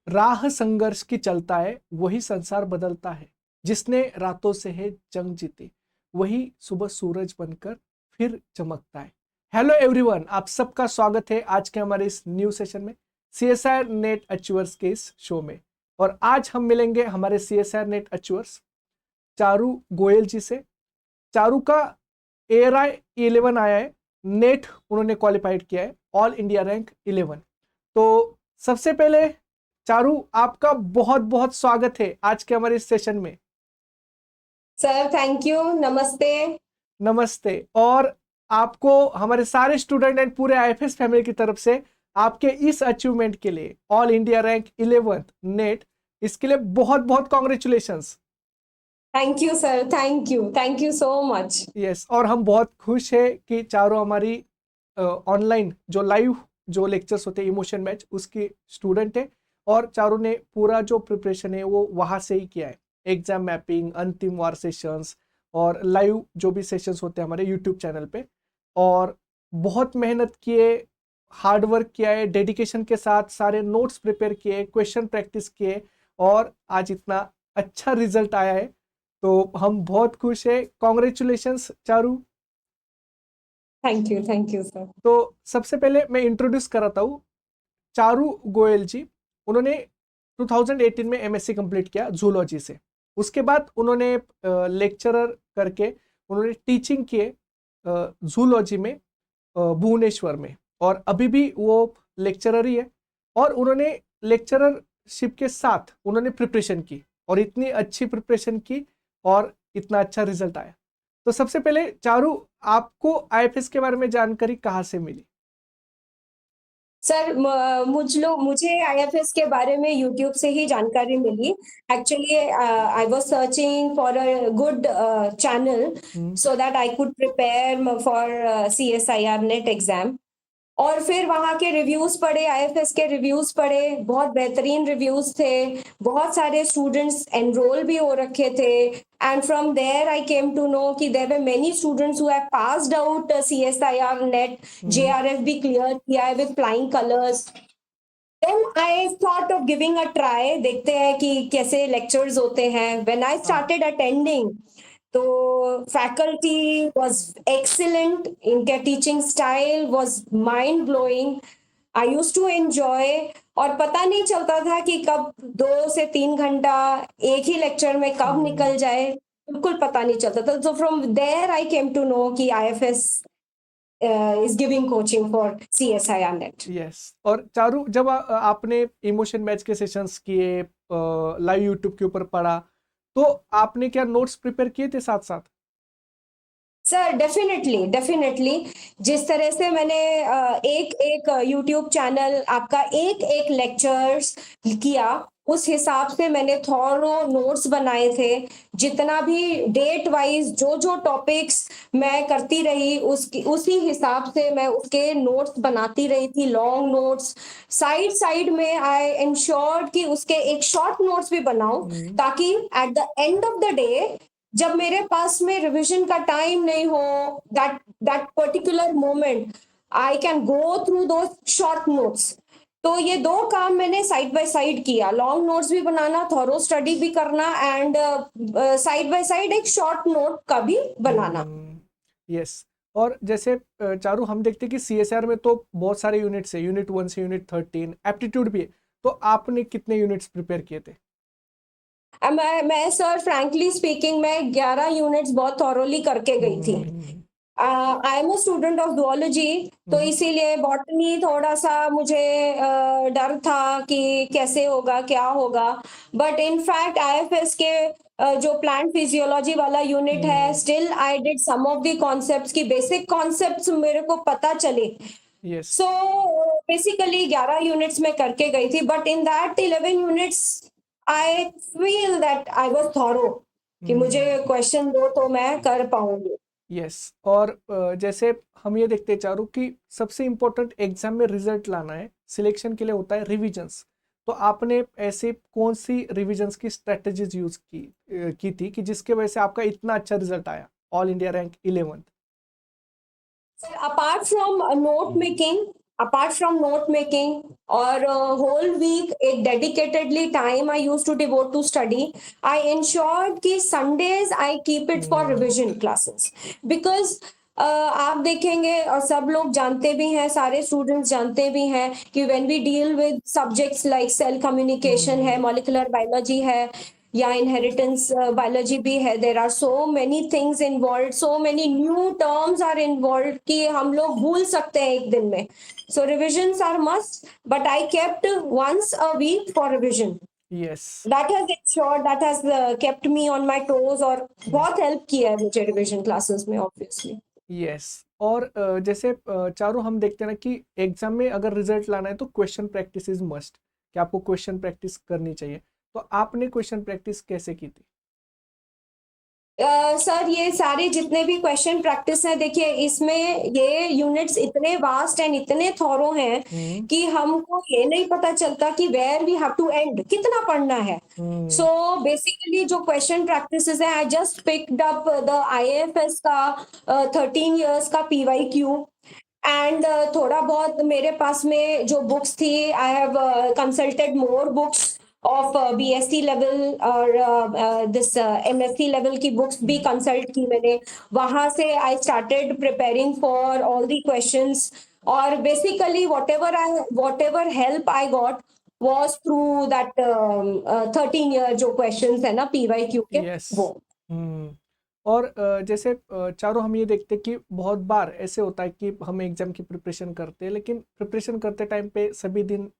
राह संघर्ष की चलता है, वही संसार बदलता है। जिसने रातों से है जंग जीती, वही सुबह सूरज बनकर फिर चमकता है। हेलो एवरीवन, आप सबका स्वागत है आज के हमारे इस न्यू सेशन में, सीएसआर नेट अचीवर्स के इस शो में। और आज हम मिलेंगे हमारे CSR NET achievers Charu Goyal ji से। चारू का ARI 11 आया है, नेट उन्होंने क्वालिफाइड किया है, ऑल इंडिया रैंक 11। तो सबसे पहले चारू, आपका बहुत बहुत स्वागत है आज के हमारे इस सेशन में। सर थैंक यू, नमस्ते। नमस्ते। और आपको हमारे सारे स्टूडेंट एंड पूरे IFS फैमिली की तरफ से आपके इस अचीवमेंट के लिए, ऑल इंडिया रैंक 11 नेट, इसके लिए बहुत बहुत congratulations. Thank you sir, thank you so much. Yes, और हम बहुत खुश है कि चारों हमारी ऑनलाइन जो लाइव जो लेक्चर्स होते हैं इमोशन मैच, उसकी स्टूडेंट है। और चारों ने पूरा जो प्रिपरेशन है वो वहाँ से ही किया है, एग्जाम मैपिंग, अंतिम वार सेशंस और लाइव जो भी सेशंस होते हैं हमारे यूट्यूब चैनल पे। और बहुत मेहनत किए, हार्ड वर्क किया है, डेडिकेशन के साथ सारे नोट्स प्रिपेयर किए, क्वेश्चन प्रैक्टिस किए, और आज इतना अच्छा रिजल्ट आया है। तो हम बहुत खुश है। Congratulations Charu. Thank you sir. तो सबसे पहले मैं इंट्रोड्यूस कराता हूँ चारू गोयल जी। उन्होंने 2018 में MSc कंप्लीट किया जूलॉजी से। उसके बाद उन्होंने लेक्चरर करके उन्होंने टीचिंग किए जूलॉजी में भुवनेश्वर में, और अभी भी वो लेक्चरर ही है। और उन्होंने लेक्चररशिप के साथ उन्होंने प्रिपरेशन की, और इतनी अच्छी प्रिपरेशन की और इतना अच्छा रिजल्ट आया। तो सबसे पहले चारू, आपको IFS के बारे में जानकारी कहाँ से मिली? सर मुझे आईएफएस के बारे में यूट्यूब से ही जानकारी मिली। Actually I was searching for a good channel hmm, so that I could prepare for CSIR NET exam. और फिर वहाँ के रिव्यूज पढ़े, आईएफएस के रिव्यूज पढ़े, बहुत बेहतरीन रिव्यूज थे। बहुत सारे स्टूडेंट्स एनरोल भी हो रखे थे, and from there I came to know कि there were many students who have passed out CSIR NET, hmm, JRF भी क्लियर किया है with flying colours. Then I thought of giving a try, देखते हैं कि कैसे लेक्चर्स होते हैं। व्हेन आई हाँ, स्टार्टेड अटेंडिंग, तो फैकल्टी वाज एक्सीलेंट, इनका teaching style was mind blowing. I used to enjoy, और पता नहीं चलता था कि कब 2 से 3 घंटा एक ही लेक्चर में कब हम्म, निकल जाए, बिल्कुल पता नहीं चलता था। So from there I came to know कि IFS is giving coaching for CSIR NET. Yes. और चारू, जब आपने इमोशन मैच के सेशंस किए, लाइव यूट्यूब के ऊपर पढ़ा, तो आपने क्या नोट्स प्रिपेयर किए थे साथ साथ? सर डेफिनेटली डेफिनेटली, जिस तरह से मैंने एक एक यूट्यूब चैनल आपका एक एक लेक्चर्स किया, उस हिसाब से मैंने थॉरो नोट्स बनाए थे। जितना भी डेट वाइज जो जो टॉपिक्स मैं करती रही, उसकी उसी हिसाब से मैं उसके नोट्स बनाती रही थी, लॉन्ग नोट्स। साइड साइड में आई इंश्योर्ड कि उसके एक शॉर्ट नोट्स भी बनाऊं, हम्म, ताकि at the end of the day जब मेरे पास में रिवीजन का टाइम नहीं हो, that that particular moment I can go through दो शॉर्ट नोट्स। तो ये दो काम मैंने साइड बाय साइड किया, लॉन्ग नोट्स भी बनाना, थॉरो स्टडी भी करना, एंड साइड बाय साइड एक शॉर्ट नोट का भी बनाना। यस। और जैसे चारू, हम देखते हैं कि CSR में तो बहुत सारे यूनिट्स है, यूनिट 1 से यूनिट 13, एप्टीट्यूड भी है। तो आपने कितने यूनिट्स प्रिपेयर किए थे? मैं सर फ्रैंकली स्पीकिंग, मैं 11 यूनिट्स बहुत थॉरोली करके गई थी। Hmm, I am a student of zoology, तो हम्म, इसीलिए बॉटनी थोड़ा सा मुझे डर था कि कैसे होगा, क्या होगा। बट इन फैक्ट आईएफएस के जो प्लांट फिजियोलॉजी वाला यूनिट है, hmm, still I did some of the concepts की बेसिक कॉन्सेप्ट्स मेरे को पता चले। यस। सो बेसिकली 11 यूनिट्स में करके गई थी, but in that 11 units I feel that I was thorough, कि मुझे क्वेश्चन दो तो मैं कर पाऊंगी। यस। और जैसे हम ये देखते हैं चारू कि सबसे इंपॉर्टेंट एग्जाम में रिजल्ट लाना है, सिलेक्शन के लिए होता है रिविजन्स। तो आपने ऐसे कौन सी रिविजन्स की स्ट्रेटजीज यूज की थी कि जिसके वजह से आपका इतना अच्छा रिजल्ट आया, all India rank 11? Sir, apart from note making, apart from note making or whole week एक dedicatedly time I used to devote to study. I ensured कि Sundays I keep it for revision classes because आप देखेंगे और सब लोग जानते भी हैं, सारे स्टूडेंट्स जानते भी हैं कि when we deal with subjects like cell communication है, molecular biology है या इनहेरिटेंस बायोलॉजी भी है, there are so many things involve, so many new terms are involve कि हम लोग भूल सकते हैं एक दिन में. So revisions are must, but I kept once a week for revision. Yes. That has ensured, that has kept me on my toes और बहुत हेल्प किया है मुझे रिविजन क्लासेस में ऑब्वियसली. यस. और जैसे चारों हम देखते हैं ना कि एग्जाम में अगर रिजल्ट लाना है तो क्वेश्चन प्रैक्टिस इज मस्ट, कि आपको क्वेश्चन प्रैक्टिस करनी चाहिए. तो आपने क्वेश्चन प्रैक्टिस कैसे की थी? सर ये सारे जितने भी क्वेश्चन प्रैक्टिस हैं, देखिए इसमें ये यूनिट्स इतने वास्ट एंड इतने थॉरो हैं कि हमको ये नहीं पता चलता कि where we have to end, कितना पढ़ना है. सो बेसिकली जो क्वेश्चन प्रैक्टिसेस है, I just picked up the IAFS का 13 इयर्स का पीवाईक्यू एंड थोड़ा बहुत मेरे पास में जो बुक्स थी, I have consulted more books of BSc level और this MSc level की बुक्स भी कंसल्ट की मैंने. वहां से I started preparing for all the questions और basically whatever help I got was through that 13 year जो questions है ना PYQ के. यस. वो और जैसे चारों हम ये देखते हैं कि बहुत बार ऐसे होता है कि हम एग्जाम की प्रिपरेशन करते हैं, लेकिन प्रिपरेशन करते टाइम पे सभी दिन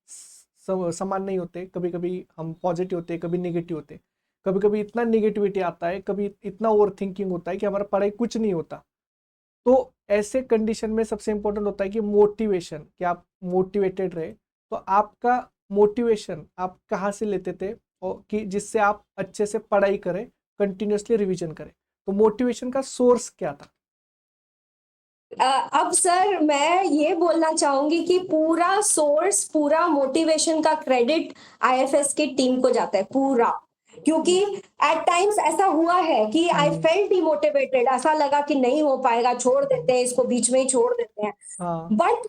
समान नहीं होते. कभी कभी हम पॉजिटिव होते हैं, कभी नेगेटिव होते हैं, कभी कभी इतना नेगेटिविटी आता है, कभी इतना ओवर थिंकिंग होता है कि हमारा पढ़ाई कुछ नहीं होता. तो ऐसे कंडीशन में सबसे इंपॉर्टेंट होता है कि मोटिवेशन, कि आप मोटिवेटेड रहे. तो आपका मोटिवेशन आप कहाँ से लेते थे और कि जिससे आप अच्छे से पढ़ाई करें, कंटिन्यूसली रिवीजन करें? तो मोटिवेशन का सोर्स क्या था? अब सर मैं ये बोलना चाहूंगी कि पूरा सोर्स, पूरा मोटिवेशन का क्रेडिट आईएफएस की टीम को जाता है पूरा. क्योंकि एट टाइम्स ऐसा हुआ है कि आई फेल्ट डिमोटिवेटेड, ऐसा लगा कि नहीं हो पाएगा, छोड़ देते हैं इसको, बीच में ही छोड़ देते हैं. हाँ. बट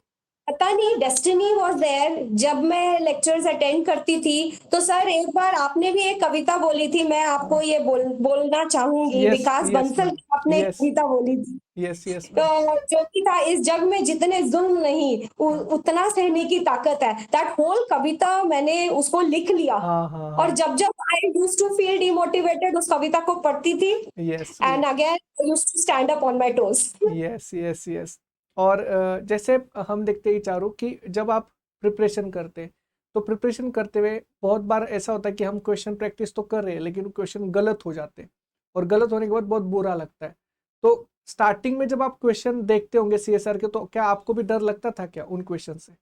पता नहीं डेस्टिनी वाज देयर. जब मैं लेक्चर्स अटेंड करती थी तो सर एक बार आपने भी एक कविता बोली थी, मैं आपको ये बोलना चाहूंगी. Yes, विकास yes, बंसल ma'am. की आपने एक Yes. कविता बोली थी. यस. यस. तो जो कि था, इस जग में जितने जुल्म नहीं उतना सहने की ताकत है. दैट होल कविता मैंने उसको लिख लिया. हाँ हाँ और जब जब I used to feel demotivated उस कविता को पढ़ती थी yes. And again I used to stand up on my toes. Yes. Yes. Yes. और जैसे हम देखते हैं चारों कि जब आप प्रिपरेशन करते हैं तो प्रिपरेशन करते हुए बहुत बार ऐसा होता है कि हम क्वेश्चन प्रैक्टिस तो कर रहे हैं लेकिन क्वेश्चन गलत हो जाते हैं, और गलत होने के बाद बहुत बुरा लगता है. तो स्टार्टिंग में जब आप क्वेश्चन देखते होंगे सीएसआर के, तो क्या आपको भी डर लगता था क्या उन क्वेश्चन से?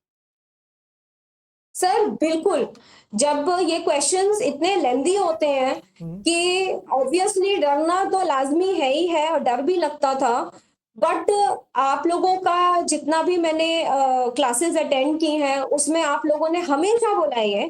सर बिल्कुल. जब ये क्वेश्चंस इतने लेंदी होते हैं कि ऑब्वियसली डरना तो लाजमी है ही है और डर भी लगता था. बट आप लोगों का जितना भी मैंने क्लासेस अटेंड की हैं उसमें आप लोगों ने हमेशा बोला ये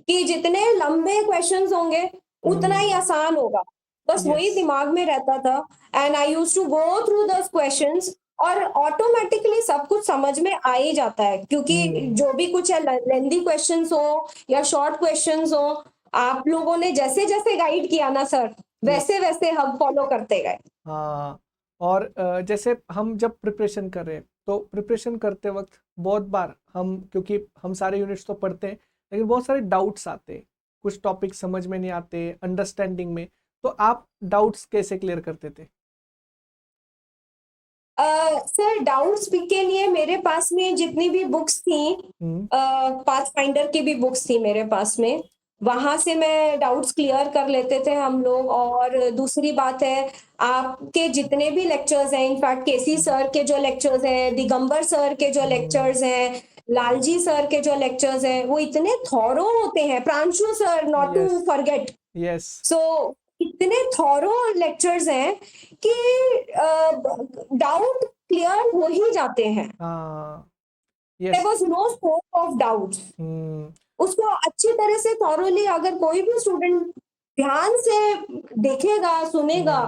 कि जितने लंबे क्वेश्चंस होंगे उतना ही आसान होगा. बस वही Yes. दिमाग में रहता था and I used to go through those questions और ऑटोमेटिकली सब कुछ समझ में आ ही जाता है. क्योंकि जो भी कुछ है, लेंदी क्वेश्चंस हो या शॉर्ट क्वेश्चंस हो, आप लोगों ने जैसे जैसे गाइड किया ना सर, वैसे वैसे हम फॉलो करते गए. हाँ. और जैसे हम जब प्रिपरेशन कर रहे हैं तो प्रिपरेशन करते वक्त बहुत बार हम, क्योंकि हम सारे यूनिट्स तो पढ़ते हैं लेकिन बहुत सारे डाउट्स आते हैं, कुछ टॉपिक समझ में नहीं आते, अंडरस्टैंडिंग में. तो आप डाउट्स कैसे क्लियर करते थे? सर डाउट्स के लिए मेरे पास में जितनी भी बुक्स थी, पाथ फाइंडर की भी बुक्स थी मेरे पास में, वहां से मैं डाउट्स क्लियर कर लेते थे हम लोग. और दूसरी बात है, आपके जितने भी लेक्चर्स हैं, इनफैक्ट केसी सर के जो लेक्चर्स हैं, दिगंबर सर के जो लेक्चर्स हैं, लालजी सर के जो लेक्चर्स हैं, वो इतने थॉरो होते हैं. Pranshu sir, not to Yes. Forget. Yes. So इतने थॉरो लेक्चर्स हैं कि डाउट क्लियर हो ही जाते हैं. हाँ. There yes. Was no scope of doubts. उसको अच्छी तरह से थॉरोली अगर कोई भी स्टूडेंट ध्यान से देखेगा, सुनेगा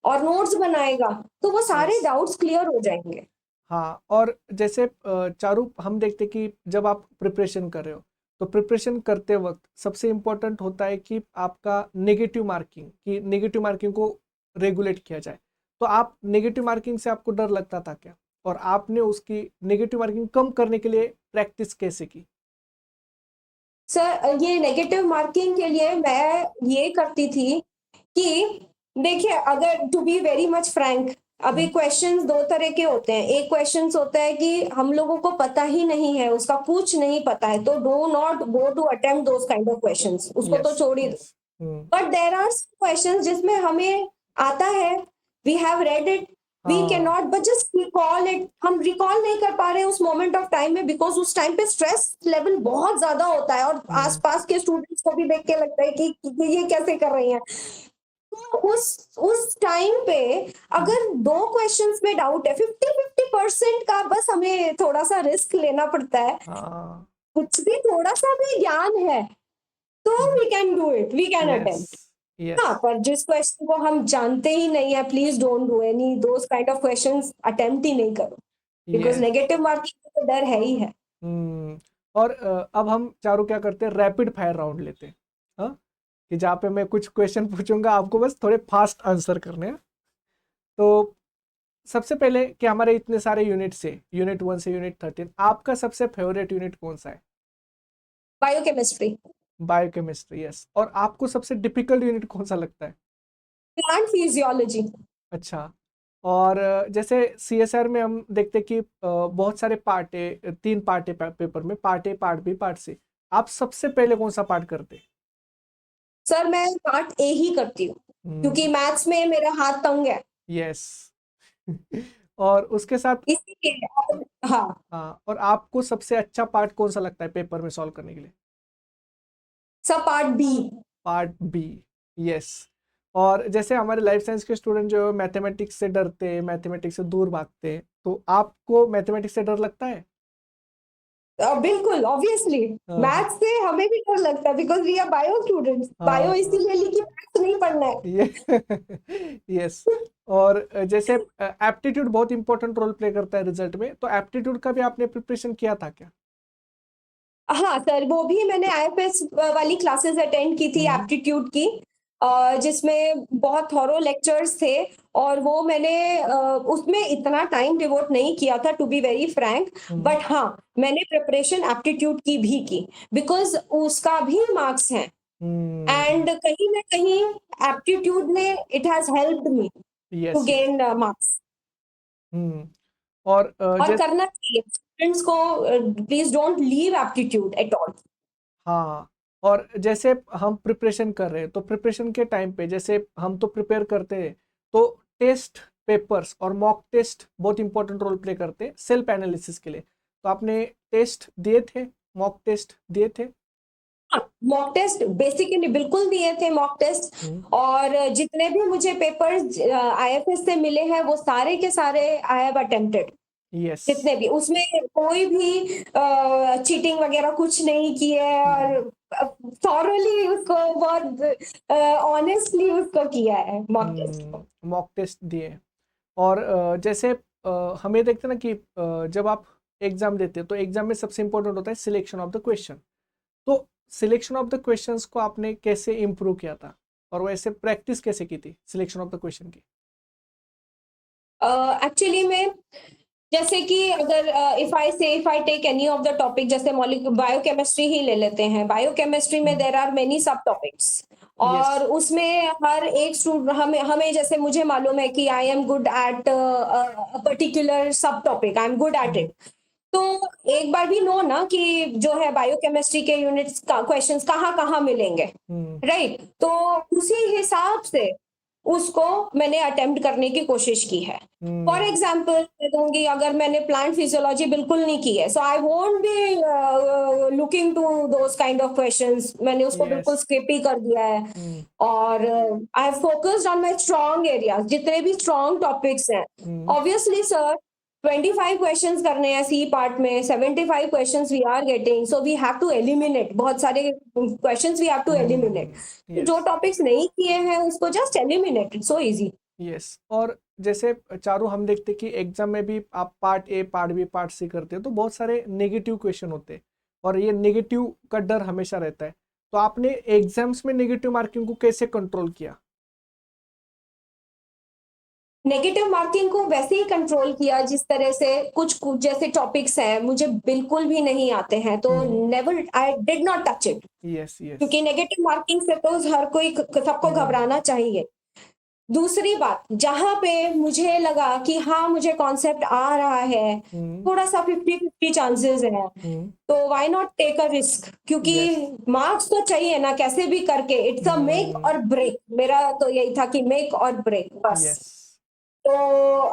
और नोट्स बनाएगा तो वो सारे Yes. डाउट्स क्लियर हो जाएंगे. हाँ, और जैसे चारू हम देखते कि जब आप प्रिपरेशन कर रहे हो तो प्रिपरेशन करते वक्त सबसे इम्पोर्टेंट होता है कि आपका नेगेटिव मार्किंग को रेगुलेट किया जाए। तो आप नेगेटिव मार्किंग से आपको डर लगता था क्या, और आपने उसकी नेगेटिव मार्किंग कम करने के लिए प्रैक्टिस कैसे की? सर ये नेगेटिव मार्किंग के लिए मैं ये करती थी कि देखिए, अगर to be very much frank, अभी हम्म, क्वेश्चंस दो तरह के होते हैं। एक क्वेश्चंस होता है कि हम लोगों को पता ही नहीं है, उसका कुछ नहीं पता है, तो do not go to attempt those kind of questions, उसको तो यस, छोड़ ही दो। Yes. Hmm. But there are questions जिसमें हमें आता है, we have read it, we can हाँ। Not but just recall it, हम रिकॉल नहीं कर पा रहे उस मोमेंट ऑफ टाइम में, बिकॉज उस टाइम पे स्ट्रेस लेवल बहुत ज्यादा होता है, और हम्म, आसपास के स्टूडेंट्स को भी देख के लगता है कि ये कैसे कर रही हैं। तो उस टाइम पे हम्म, अगर दो क्वेश्चंस में डाउट है, 50-50% का बस हमें थोड़ा सा रिस्क लेना पड़ता है। हाँ। कुछ भी थोड़ा सा भी ज्ञान है तो we can do it, we can yes, attempt. Yes, हाँ, पर जिस क्वेश्चन को हम जानते ही नहीं है, please don't do any those kind of questions, attempt ही नहीं करो, बिकॉज यस। नेगेटिव मार्किंग का तो डर है ही है। हम्म। और अब हम चारों क्या करते हैं, रैपिड फायर राउंड लेते हैं। हाँ, कि जहाँ पे मैं कुछ क्वेश्चन पूछूंगा, आपको बस थोड़े फास्ट आंसर करने हैं। तो सबसे पहले कि हमारे इतने सारे यूनिट से, यूनिट 1 से यूनिट 13, आपका सबसे फेवरेट यूनिट कौन सा है? बायोकेमिस्ट्री। Biochemistry, yes. और आपको सबसे डिफिकल्ट यूनिट कौन सा लगता है? Plant physiology. अच्छा। और जैसे सीएसआर में हम देखते कि बहुत सारे पार्ट है, 3 पार्ट है पेपर में, part A, part B, part C. आप सबसे पहले कौन सा पार्ट करते? सर मैं पार्ट ए ही करती हूँ, क्योंकि मैथ्स में मेरा हाथ तंग है, यस। और उसके साथ, इसीलिए। हाँ, हाँ, और आपको सबसे अच्छा पार्ट कौन सा लगता है पेपर में सॉल्व करने के लिए? सब part B. Part B, yes. और जैसे हमारे लाइफ साइंस के स्टूडेंट जो मैथमेटिक्स से डरते हैं, मैथमेटिक्स से दूर भागते हैं, तो आपको मैथमेटिक्स से डर लगता है? बिल्कुल, ऑब्वियसली। हाँ, हाँ, मैथ्स से हमें भी डर लगता है, because we are bio students, bio हाँ, इसीलिए ली कि मैथ्स नहीं पढ़ना है। ये यस। और जैसे एप्टीट्यूड बहुत इंपॉर्टेंट रोल प्ले करता है रिजल्ट में, तो एप्टीट्यूड का भी आपने प्रिपरेशन किया था क्या? हाँ सर, वो भी मैंने आईएफएस वाली क्लासेस अटेंड की थी हम्म, एप्टीट्यूड की, जिसमें बहुत थॉरो लेक्चर्स थे। और वो मैंने उसमें इतना टाइम डिवोट नहीं किया था, to be very frank. Hmm, but हाँ, मैंने प्रिपरेशन एप्टीट्यूड की भी की, बिकॉज उसका भी मार्क्स हैं, हम्म, एंड कहीं ना कहीं एप्टीट्यूड ने it has helped me to yes, yes. Gain marks. Hmm. और और करना चाहिए स्टूडेंट्स को, please don't leave aptitude at all. हाँ, और जैसे हम प्रिपरेशन कर रहे हैं, तो प्रिपरेशन के टाइम पे जैसे हम तो प्रिपेयर करते हैं, तो टेस्ट पेपर्स और मॉक टेस्ट बहुत इंपॉर्टेंट रोल प्ले करते हैं सेल्फ एनालिसिस के लिए। तो आपने टेस्ट दिए थे, मॉक टेस्ट दिए थे? मॉक टेस्ट बेसिकली बिल्कुल दिए थे मॉक टेस्ट। हम्म, और जितने भी मुझे पेपर्स आईएफएस से मिले हैं, वो सारे के सारे आई हैव अटेम्प्टेड। यस। जितने भी उसमें कोई भी चीटिंग वगैरह कुछ नहीं की है, और थॉरली उसको बहुत ऑनेस्टली उसको किया है मॉक टेस्ट को। मॉक टेस्ट दिए। और जैसे हमें देखते हैं ना कि जब आप एग्जाम देते हैं, तो एग्जाम में सबसे इंपॉर्टेंट होता है सिलेक्शन ऑफ द क्वेश्चन। तो सिलेक्शन ऑफ द क्वेश्चंस को आपने कैसे इंप्रूव किया था, और वैसे प्रैक्टिस कैसे की थी सिलेक्शन ऑफ द क्वेश्चन की? एक्चुअली में, जैसे कि अगर if I take any of the topic, जैसे बायोकेमिस्ट्री ही ले लेते हैं। बायोकेमिस्ट्री में there are many sub topics, yes. और उसमें हर एक स्टूडेंट, हमें हमें जैसे मुझे मालूम है कि I am good at particular sub topic, I am good at it. तो एक बार भी नो ना कि जो है बायोकेमिस्ट्री के यूनिट्स का क्वेश्चंस कहाँ कहाँ मिलेंगे, राइट? तो उसी हिसाब से उसको मैंने अटेम्प्ट करने की कोशिश की है। फॉर एग्जाम्पल मैं दूंगी, अगर मैंने प्लांट फिजियोलॉजी बिल्कुल नहीं की है, so I won't be looking to those kind of questions, मैंने उसको यस। बिल्कुल स्किप ही कर दिया है। और I have focused on my strong areas, जितने भी स्ट्रॉन्ग टॉपिक्स हैं। ऑब्वियसली सर, 25 क्वेश्चंस करने हैं सी पार्ट में, 75 questions we are getting, so we have to eliminate, बहुत सारे questions we have to eliminate. जो यस। टॉपिक्स नहीं किए हैं उसको just eliminate, it's so easy. Yes. और जैसे चारों हम देखते कि एग्जाम में भी आप part A, part B, part C करते हो तो बहुत सारे नेगेटिव क्वेश्चन होते हैं और ये नेगेटिव का डर हमेशा रहता है। तो आपने एग्जाम्स में नेगेटिव मार्किंग को कैसे कंट्रोल किया? नेगेटिव मार्किंग को वैसे ही कंट्रोल किया जिस तरह से कुछ कुछ जैसे टॉपिक्स हैं मुझे बिल्कुल भी नहीं आते हैं तो never I did not touch it, yes, yes. क्योंकि नेगेटिव मार्किंग से तो हर कोई सबको घबराना चाहिए। दूसरी बात, जहां पे मुझे लगा कि हाँ मुझे कॉन्सेप्ट आ रहा है, थोड़ा सा 50-50 चांसेस है, तो why not take a risk, क्योंकि यस। मार्क्स तो चाहिए ना कैसे भी करके, it's a make or break. मेरा तो यही था कि मेक और ब्रेक बस। यस। तो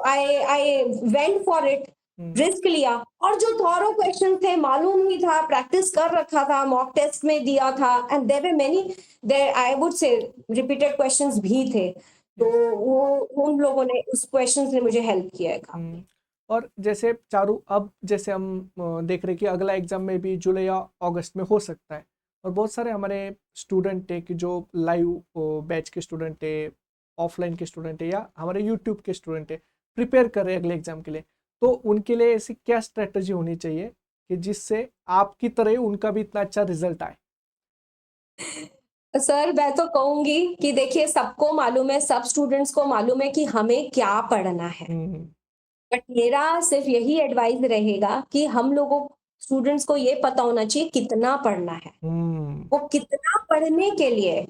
I I went for it, risk लिया। और जो थॉरो क्वेश्चन थे मालूम ही था, प्रैक्टिस कर रखा था, मॉक टेस्ट में दिया था, and there were many, there I would say repeated questions भी थे। तो यस। वो उन लोगों ने उस क्वेश्चंस ने मुझे हेल्प किया है काफी। और जैसे चारू अब जैसे हम देख रहे कि अगला एग्जाम में भी जुलाई या अगस्त में हो सकता है और बहुत सारे हमारे स्टूडेंट है कि जो लाइव बैच के स्टूडेंट है, ऑफलाइन के स्टूडेंट है या हमारे यूट्यूब के स्टूडेंट है, प्रिपेयर कर रहे हैं अगले एग्जाम के लिए। तो उनके लिए ऐसी क्या स्ट्रेटजी होनी चाहिए कि जिससे आपकी तरह उनका भी इतना अच्छा रिजल्ट आए? सर मैं तो कहूंगी कि देखिए सबको मालूम है, सब स्टूडेंट्स को मालूम है कि हमें क्या पढ़ना है, हम्म। बट मेरा सिर्फ यही एडवाइस रहेगा कि हम लोगों स्टूडेंट्स को ये पता होना चाहिए कितना पढ़ना है। हम्म। वो कितना पढ़ने के लिए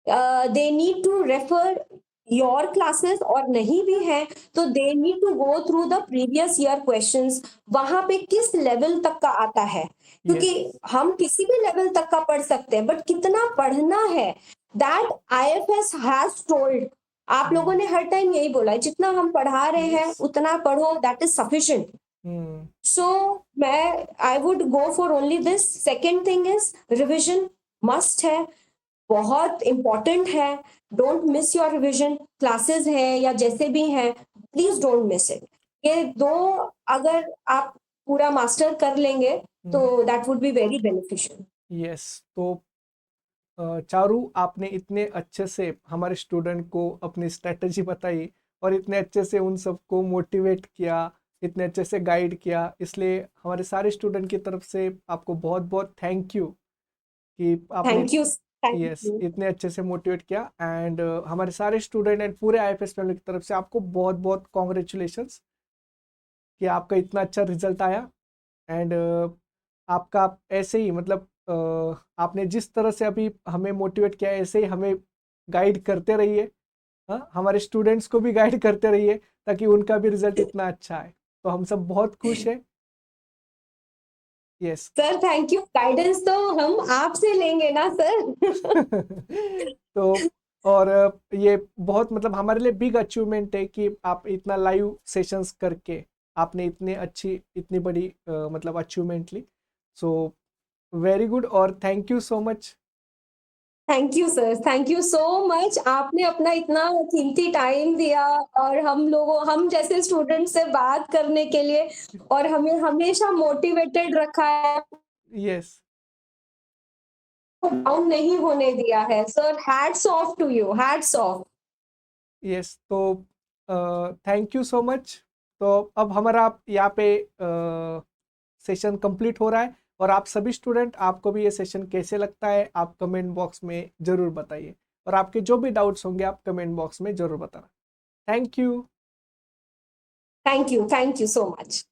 they need to refer your classes, और नहीं भी है तो they need to go through the previous year questions, वहां पे किस लेवल तक का आता है, क्योंकि यस। हम किसी भी लेवल तक का पढ़ सकते हैं बट कितना पढ़ना है, दैट आईएफएस हैज टोल्ड। आप लोगों ने हर टाइम यही बोला है जितना हम पढ़ा रहे हैं यस। उतना पढ़ो, दैट इज सफिशिएंट। हम्म। सो मैं I would go for only this. Second thing is revision must है, बहुत इंपॉर्टेंट है। Don't miss your revision, classes है या जैसे भी हैं, प्लीज डोंट मिस इट। ये दो अगर आप पूरा मास्टर कर लेंगे तो that would be very beneficial. Yes. तो चारू आपने इतने अच्छे से हमारे स्टूडेंट को अपनी स्ट्रेटजी बताई और इतने अच्छे से उन सबको मोटिवेट किया, इतने अच्छे से गाइड किया, इसलिए हमारे सारे स्टूडेंट की तरफ से आपको बहुत बहुत थैंक यू कि आपने thank you, thank yes you. इतने अच्छे से मोटिवेट किया। एंड हमारे सारे स्टूडेंट एंड पूरे आईएफएस फैमिली की तरफ से आपको बहुत बहुत कॉन्ग्रेचुलेशंस कि आपका इतना अच्छा रिजल्ट आया। एंड आपका ऐसे ही मतलब आपने जिस तरह से अभी हमें मोटिवेट किया है ऐसे ही हमें गाइड करते रहिए। हाँ, हमारे स्टूडेंट्स को भी गाइड करते रहिए ताकि उनका भी रिजल्ट इतना अच्छा आए। तो हम सब बहुत खुश हैं। Yes. Sir thank you, guidance तो हम आपसे लेंगे ना सर। तो और ये बहुत मतलब हमारे लिए बिग अचीवमेंट है कि आप इतना लाइव सेशंस करके आपने इतने अच्छी इतनी बड़ी मतलब अचीवमेंट ली। सो वेरी गुड और thank you so much. Thank you sir, thank you so much. आपने अपना इतना कीमती टाइम दिया और हम जैसे स्टूडेंट से बात करने के लिए, और हमें हमेशा मोटिवेटेड रखा है, यस। डाउन नहीं होने दिया है। Sir hats off to you, hats off. Yes. तो थैंक यू सो मच। तो अब हमारा यहाँ पे सेशन कंप्लीट हो रहा है और आप सभी स्टूडेंट आपको भी ये सेशन कैसे लगता है आप कमेंट बॉक्स में ज़रूर बताइए और आपके जो भी डाउट्स होंगे आप कमेंट बॉक्स में ज़रूर बताना। Thank you. Thank you so much.